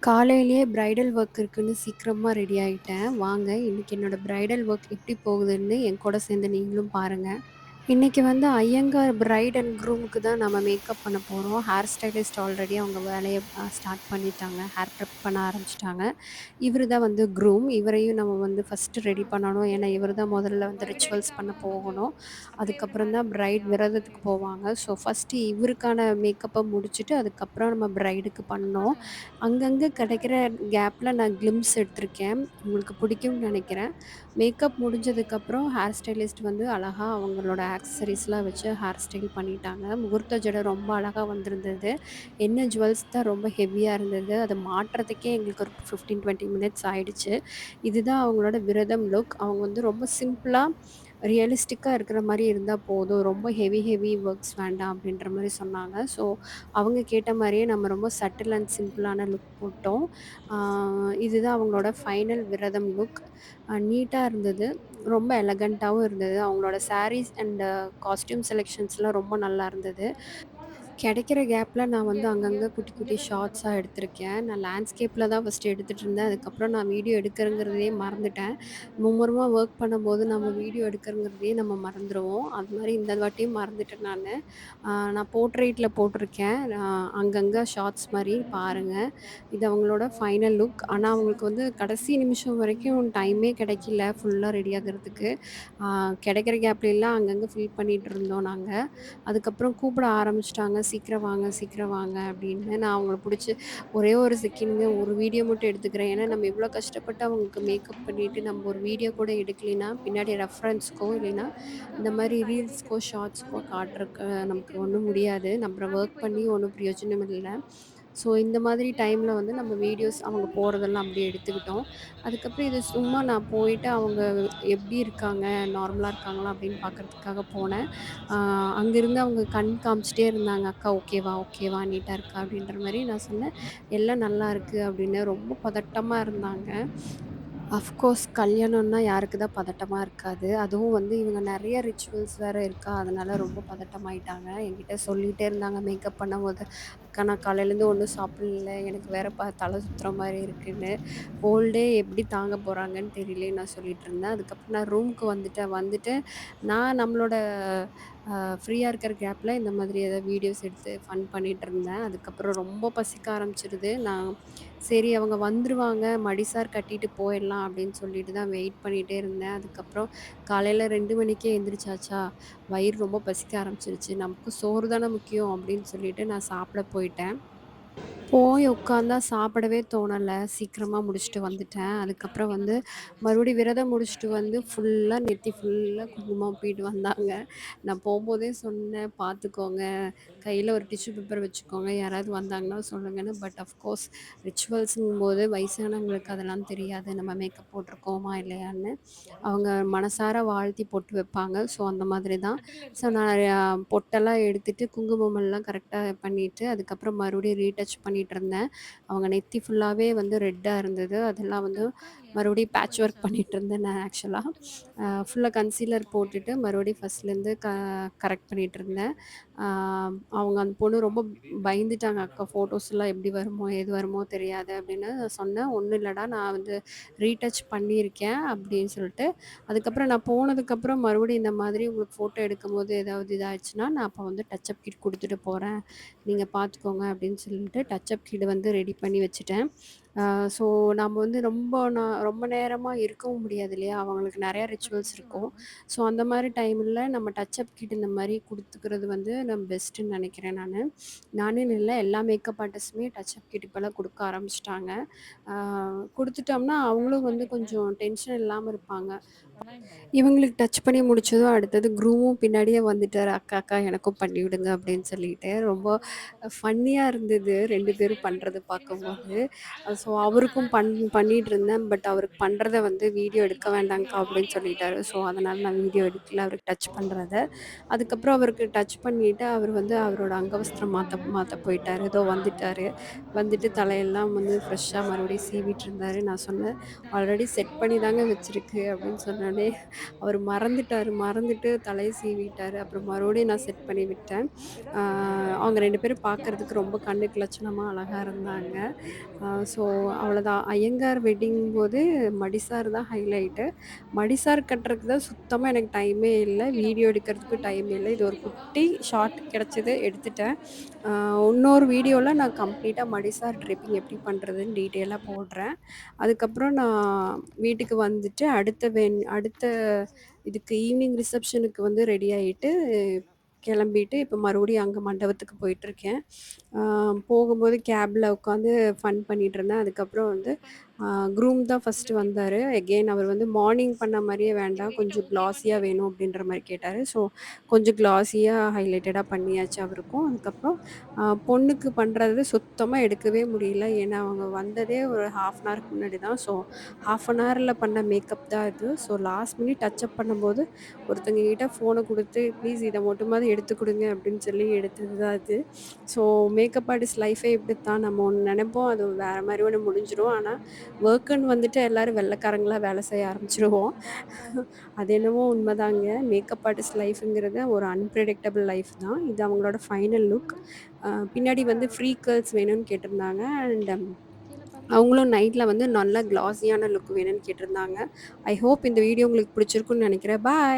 காலையிலேயே bridal work இருக்குன்னு சீக்கிரமா ரெடி ஆயிட்டேன். வாங்க, இன்னைக்கு என்னோட பிரைடல் ஒர்க் எப்படி போகுதுன்னு என் கூட சேர்ந்து நீங்களும் பாருங்க. இன்னைக்கு வந்து ஐயங்கார் பிரைட் அண்ட் க்ரூமுக்கு தான் நம்ம மேக்கப் பண்ண போறோம். ஹேர் ஸ்டைலிஸ்ட் ஆல்ரெடி அவங்க வேலைய ஸ்டார்ட் பண்ணிட்டாங்க. ஹேர் ப்ரெப் பண்ண ஆரம்பிச்சுட்டாங்க. இவரு தான் வந்து க்ரூம். இவரையும் நம்ம வந்து ஃபர்ஸ்ட்டு ரெடி பண்ணணும். ஏன்னா, இவரு தான் முதல்ல வந்து ரிச்சுவல்ஸ் பண்ண போகணும். அதுக்கப்புறம் தான் பிரைட் விரதத்துக்கு போவாங்க. ஸோ, ஃபர்ஸ்ட்டு இவருக்கான மேக்கப்ப முடிச்சுட்டு, அதுக்கப்புறம் நம்ம பிரைடுக்கு பண்ணோம். அங்கங்க கிடைக்கிற கேப்ல நான் கிளிம்ப்ஸ் எடுத்திருக்கேன். உங்களுக்கு பிடிக்கும்னு நெனைக்கிறேன். மேக்கப் முடிஞ்சதுக்கப்புறம் ஹேர் ஸ்டைலிஸ்ட் வந்து அழகா அவங்களோட ஆக்சஸரீஸ்லாம் வச்சு ஹேர் ஸ்டைல் பண்ணிட்டாங்க. முகூர்த்த ஜடை ரொம்ப அழகா வந்திருந்தது. என்ன ஜுவல்ஸ் தான் ரொம்ப ஹெவியா இருந்தது. அத மாட்டுறதுக்கே எங்களுக்கு ஒரு 15, 20 மினிட்ஸ் ஆயிடுச்சு. இதுதான் அவங்களோட விரதம் லுக். அவங்க வந்து ரொம்ப சிம்பிளா, ரியலிஸ்டிக்கா இருக்கிற மாரி இருந்தா போதும். ரொம்ப ஹெவி ஒர்க்ஸ் வேண்டாம் அப்படின்ற மாரி சொன்னாங்க. ஸோ, அவங்க கேட்ட மாரியே நம்ம ரொம்ப சட்டில் அண்ட் சிம்பிளான லுக் போட்டோம். ஆ இதுதான் அவங்களோட ஃபைனல் விரதம் லுக். நீட்டா இருந்தது. ரொம்ப எலகன்ட்டாவும் இருந்தது. அவங்களோட சாரீஸ் அண்ட் காஸ்டியூம் செலக்ஷன்ஸ்லாம் ரொம்ப நல்லா இருந்தது. கிடைக்கிற கேப்ல நான் வந்து அங்கங்க குட்டி, குட்டி ஷார்ட்ஸா எடுத்திருக்கேன். நான் லேண்ட்ஸ்கேப்ல தான் ஃபர்ஸ்ட்டு எடுத்துட்டு இருந்தேன். அதுக்கப்புறம் நான் வீடியோ எடுக்கிறேங்கிறதையே மறந்துட்டேன். மும்முரமா வொர்க் பண்ணும்போது நம்ம வீடியோ எடுக்கிறங்கிறதையே நம்ம மறந்துருவோம். அது மாரி இந்த வாட்டியும் மறந்துட்டேன் நானு. நான் போர்ட்ரெய்ட்ல போட்டிருக்கேன். அங்கங்க ஷார்ட்ஸ் மாரி பாருங்க. இது அவங்களோட ஃபைனல் லுக். ஆனா, அவங்களுக்கு வந்து கடைசி நிமிஷம் வரைக்கும் டைமே கிடைக்கல ஃபுல்லா ரெடி ஆகுறதுக்கு. ஆ கிடைக்கிற கேப்லலாம் அங்கங்க ஃபில் பண்ணிட்டு இருந்தோம் நாங்க. அதுக்கப்புறம் கூப்பிட ஆரம்பிச்சுட்டாங்க. சீக்கிரம் வாங்க" அப்படின்னு. நான் அவங்கள புடிச்சு ஒரே ஒரு செகண்ட்ங்க ஒரு வீடியோ மட்டும் எடுத்துக்கிறேன். ஏன்னா, நம்ம இவ்ளோ கஷ்டப்பட்டு அவங்களுக்கு மேக்கப் பண்ணிட்டு நம்ம ஒரு வீடியோ கூட எடுக்கலைன்னா, பின்னாடி ரெஃபரன்ஸ்க்கோ இல்லைன்னா இந்த மாரி ரீல்ஸ்க்கோ, ஷார்ட்ஸ்க்கோ காட்டுறக்கு நமக்கு ஒண்ணும் முடியாது. நம்ம ஒர்க் பண்ணி ஒண்ணும் பிரயோஜனம் இல்ல. ஸோ, இந்த மாதிரி டைம்ல வந்து நம்ம வீடியோஸ் அவங்க போடுறதெல்லாம் அப்படியே எடுத்துக்கிட்டோம். அதுக்கப்புறம் இது சும்மா நான் போயிட்டு அவங்க எப்படி இருக்காங்க, நார்மலா இருக்காங்களா அப்படின்னு பார்க்கறதுக்காக போனேன். ஆ அங்கேருந்து அவங்க கண் காமிச்சுட்டே இருந்தாங்க. "அக்கா ஓகேவா? ஓகேவா? நீட்டா இருக்கா?" அப்படின்ற மாரி நான் சொன்னேன். "எல்லாம் நல்லா இருக்கு" அப்படின்னு. ரொம்ப பதட்டமா இருந்தாங்க. அஃப்கோர்ஸ் கல்யாணம்னா யாருக்கு தான் பதட்டமா இருக்காது. அதுவும் வந்து இவங்க நெறைய ரிச்சுவல்ஸ் வேற இருக்கா, அதனால ரொம்ப பதட்டமாயிட்டாங்க. என்கிட்ட சொல்லிட்டே இருந்தாங்க மேக்கப் பண்ணும்போது, "அக்கா நான் காலையிலேருந்து ஒண்ணும் சாப்பிடல. எனக்கு வேற தல சுத்துற மாரி இருக்குன்னு. ஹோல் டே எப்படி தாங்க போறாங்கன்னு தெரியலன்னு" நான் சொல்லிட்டுருந்தேன். அதுக்கப்புறம் நான் ரூமுக்கு வந்துட்டேன். வந்துட்டு நான் நம்மளோட ஃப்ரீயா இருக்கிற கேப்ல இந்த மாதிரி ஏதாவது வீடியோஸ் எடுத்து ஃபன் பண்ணிட்டுருந்தேன். அதுக்கப்புறம் ரொம்ப பசிக்க ஆரம்பிச்சுருது. நான் சரி அவங்க வந்துருவாங்க, மடிசார் கட்டிட்டு போயிடலாம் அப்படின்னு சொல்லிட்டு தான் வெயிட் பண்ணிட்டே இருந்தேன். அதுக்கப்புறம் காலையில 2 மணிக்கே எந்திரிச்சாச்சா, வயிறு ரொம்ப பசிக்க ஆரம்பிச்சுருச்சு. நமக்கு சோறு தானே முக்கியம் அப்படின்னு சொல்லிட்டு நான் சாப்பிட போயிட்டேன். போய் உட்காந்தா சாப்பிடவே தோணல. சீக்கிரமா முடிச்சுட்டு வந்துட்டேன். அதுக்கப்புறம் வந்து மறுபடியும் விரதம் முடிச்சுட்டு வந்து ஃபுல்லா நெத்தி ஃபுல்லா குங்குமம் பூசிட்டு வந்தாங்க. நான் போம்போதே சொன்னேன், "பார்த்துக்கோங்க, கையில ஒரு டிஷ்யூ பேப்பர் வச்சுக்கோங்க. யாராவது வந்தாங்கன்னா சொல்லுங்கன்னு." பட் ஆஃப்கோர்ஸ் ரிச்சுவல்ஸுங்கும்போது வயசானவங்களுக்கு அதெல்லாம் தெரியாது. நம்ம மேக்கப் போட்டிருக்கோமா இல்லையான்னு. அவங்க மனசார வாழ்த்தி பொட்டு வைப்பாங்க. ஸோ அந்த மாதிரி தான். ஸோ நான் பொட்டெல்லாம் எடுத்துட்டு குங்குமமெல்லாம் கரெக்ட்டா பண்ணிட்டு, அதுக்கப்புறம் மறுபடியும் ரீடச் பண்ணிட்டுருந்தேன். அவங்க நெத்தி ஃபுல்லாவே வந்து ரெட்டா இருந்தது. அதெல்லாம் வந்து மறுபடியும் பேட்ச் ஒர்க் பண்ணிட்டுருந்தேன் நான் ஆக்சுவலா. ஃபுல்லா கன்சீலர் போட்டுட்டு மறுபடியும் ஃபர்ஸ்ட்லேருந்து கரெக்ட் பண்ணிட்டுருந்தேன். அ அவங்க அந்த பொண்ணு ரொம்ப பயந்துட்டாங்க. "அக்கா ஃபோட்டோஸ்லாம் எப்படி வருமோ, ஏது வருமோ தெரியாது" அப்படின்னு சொன்னேன். "ஒண்ணும் இல்லடா, நான் வந்து ரீடச் பண்ணியிருக்கேன்" அப்படின்னு சொல்லிட்டு அதுக்கப்புறம் நான் போனதுக்கப்புறம் மறுபடியும் இந்த மாதிரி உங்களுக்கு ஃபோட்டோ எடுக்கும்போது ஏதாவது இதாச்சுன்னா, நான் அப்போ வந்து டச்சப் கிட் குடுத்துட்டு போறேன். நீங்க பார்த்துக்கோங்க அப்படின்னு சொல்லிட்டு டச்சப் கிட் வந்து ரெடி பண்ணி வச்சுட்டேன். அ ஸோ நம்ம வந்து ரொம்ப நேரமா இருக்கவும் முடியாது இல்லையா? அவங்களுக்கு நெறைய ரிச்சுவல்ஸ் இருக்கும். ஸோ அந்த மாரி டைம்ல நம்ம டச்சப் கிட் இந்த மாரி குடுத்துக்கிறது வந்து பெஸ்ட்டுன்னு நெனைக்கிறேன் நானு. நானுன்னு இல்ல, எல்லா மேக்கப் ஆர்டிஸ்ட்டுமே டச்சப் கிட் இப்பலாம் குடுக்க ஆரம்பிச்சுட்டாங்க. ஆ குடுத்துட்டோம்னா, அவங்களும் வந்து கொஞ்சம் டென்ஷன் இல்லாம இருப்பாங்க. இவங்களுக்கு டச் பண்ணி முடிச்சதும் அடுத்தது க்ரூமும் பின்னாடியே வந்துட்டாரு. "அக்கா, அக்கா எனக்கும் பண்ணி விடுங்க" அப்படின்னு சொல்லிட்டு. ரொம்ப ஃபன்னியா இருந்தது 2 பேரும் பண்றது பார்க்கும்போது. ஸோ அவருக்கும் பண்ணிட்டு இருந்தேன். பட் அவருக்கு பண்றத வந்து வீடியோ எடுக்க வேண்டாங்க்கா அப்படின்னு சொல்லிட்டாரு. ஸோ அதனால நான் வீடியோ எடுக்கல அவருக்கு டச் பண்றத. அதுக்கப்புறம் அவருக்கு டச் பண்ணிட்டு அவர் வந்து அவரோட அங்கவஸ்திரம் மாத்த மாத்த போயிட்டாரு. இதோ வந்துட்டாரு. வந்துட்டு தலையெல்லாம் வந்து ஃப்ரெஷ்ஷா மறுபடியும் சீவிட்டு இருந்தாரு. நான் சொன்னேன், "ஆல்ரெடி செட் பண்ணி தாங்க வச்சிருக்கு" அப்படின்னு சொன்னோனே, அவரு மறந்துட்டாரு. மறந்துட்டு தலைய சீவிட்டாரு. அப்புறம் மறுபடியும் நான் செட் பண்ணி விட்டேன். ஆ அவங்க 2 பேரும் பார்க்கறதுக்கு ரொம்ப கண்ணுக்கு லட்சணமா அழகா இருந்தாங்க. ஸோ அவ்வளோதான். ஐயங்கார் வெட்டிங்கும்போது மடிசார் தான் ஹைலைட்டு. மடிசார் கட்டுறதுக்கு தான் சுத்தமா எனக்கு டைமே இல்ல. வீடியோ எடுக்கிறதுக்கும் டைம் இல்ல. இது ஒரு குட்டி ஷார்ட் கிடைச்சது எடுத்துட்டேன். அ இன்னொரு வீடியோல நான் கம்ப்ளீட்டா மடிசார் ட்ரிப்பிங் எப்படி பண்றதுன்னு டீட்டெயிலா போடுறேன். அதுக்கப்புறம் நான் வீட்டுக்கு வந்துட்டு அடுத்த இதுக்கு ஈவினிங் ரிசப்ஷனுக்கு வந்து ரெடி ஆயிட்டு, கிளம்பிட்டு இப்ப மறுபடியும் அங்க மண்டபத்துக்கு போயிட்டுருக்கேன். ஆ போகும்போது கேப்ல உட்காந்து ஃபன் பண்ணிட்டுருந்தேன். அதுக்கப்புறம் வந்து அ க்ரூம் தான் ஃபர்ஸ்ட்டு வந்தாரு. எகெயின் அவர் வந்து மார்னிங் பண்ண மாரியே வேண்டாம், கொஞ்சம் கிளாஸியா வேணும் அப்படின்ற மாரி கேட்டாரு. ஸோ கொஞ்சம் கிளாஸியா ஹைலைட்டடா பண்ணியாச்சு அவருக்கும். அதுக்கப்புறம் பொண்ணுக்கு பண்றது சுத்தமா எடுக்கவே முடியல. ஏன்னா, அவங்க வந்ததே ஒரு 1/2 அன் ஹவருக்கு முன்னாடி தான். ஸோ 1/2 அன் ஹவர்ல பண்ண மேக்கப் தான் இது. ஸோ லாஸ்ட் மினிட் டச்சப் பண்ணும்போது ஒருத்தங்க கிட்ட ஃபோன குடுத்து, "ப்ளீஸ் இத மட்டுமாவது எடுத்து குடுங்க" அப்படின்னு சொல்லி எடுத்தது தான் அது. ஸோ மேக்கப் ஆர்டிஸ்ட் லைஃபே இப்படித்தான். நம்ம ஒண்ணு நெனைப்போம். அது வேற மாரி ஒண்ணு முடிஞ்சிரும். ஆனா, வொர்க்குன்னு வந்துட்டு எல்லாரும் வெள்ளைக்காரங்களா வேலை செய்ய ஆரம்பிச்சுருவோம். அது என்னவோ உண்மதாங்க. மேக்கப் ஆர்டிஸ்ட் லைஃப்ங்கிறது ஒரு அன்பிரெடிக்டபிள் லைஃப் தான். இது அவங்களோட ஃபைனல் லுக். பின்னாடி வந்து ஃப்ரீ கர்ல்ஸ் வேணும்னு கேட்டிருந்தாங்க. அண்ட் அவங்களும் நைட்ல வந்து நல்லா கிளாஸியான லுக் வேணும்னு கேட்டிருந்தாங்க. ஐ ஹோப் இந்த வீடியோ உங்களுக்கு பிடிச்சிருக்கும்னு நெனைக்கிறேன். பாய்.